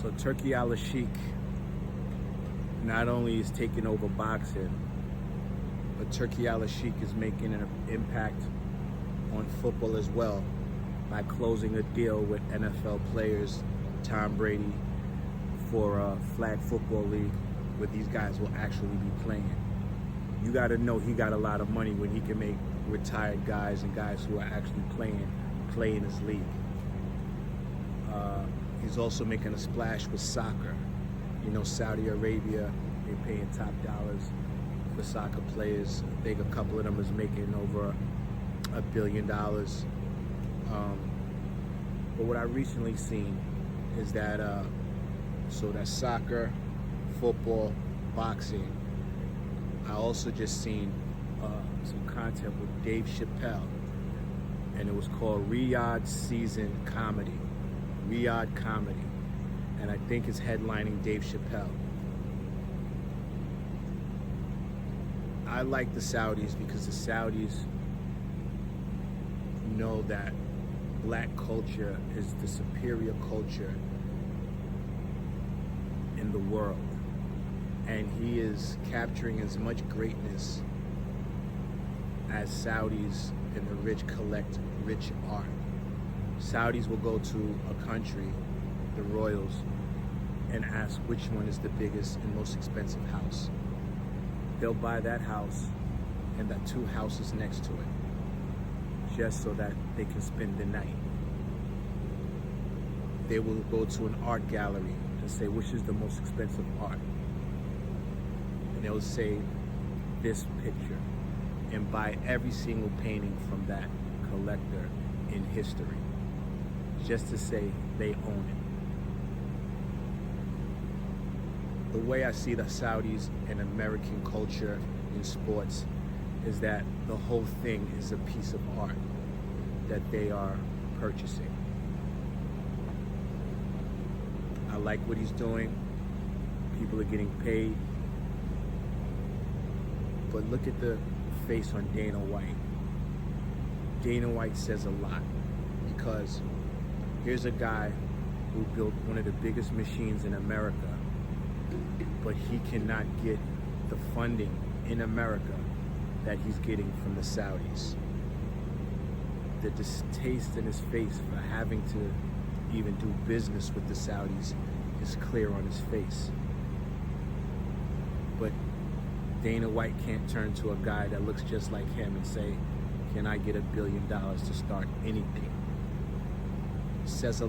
So Turki Alalshikh not only is taking over boxing, but Turki Alalshikh is making an impact on football as well by closing a deal with NFL players, Tom Brady, for a flag football league where these guys will actually be playing. You got to know he got a lot of money when he can make retired guys and guys who are actually play in his league. He's also making a splash with soccer. You know, Saudi Arabia, they're paying top dollars for soccer players. I think a couple of them is making over $1 billion. But what I recently seen is that, so that's soccer, football, boxing. I also just seen some content with Dave Chappelle, and it was called Riyadh Season Comedy. Riyadh Comedy. And I think it's headlining Dave Chappelle. I like the Saudis because the Saudis know that black culture is the superior culture in the world. And he is capturing as much greatness as Saudis and the rich collect rich art. Saudis will go to a country, the royals, and ask which one is the biggest and most expensive house. They'll buy that house and the 2 houses next to it, just so that they can spend the night. They will go to an art gallery and say, which is the most expensive art? And they'll say, this picture, and buy every single painting from that collector in history, just to say they own it. The way I see the Saudis and American culture in sports is that the whole thing is a piece of art that they are purchasing. I like what he's doing. People are getting paid. But look at the face on Dana White. Dana White says a lot, because here's a guy who built one of the biggest machines in America, but he cannot get the funding in America that he's getting from the Saudis. The distaste in his face for having to even do business with the Saudis is clear on his face. But Dana White can't turn to a guy that looks just like him and say, can I get $1 billion to start anything? Says a lot.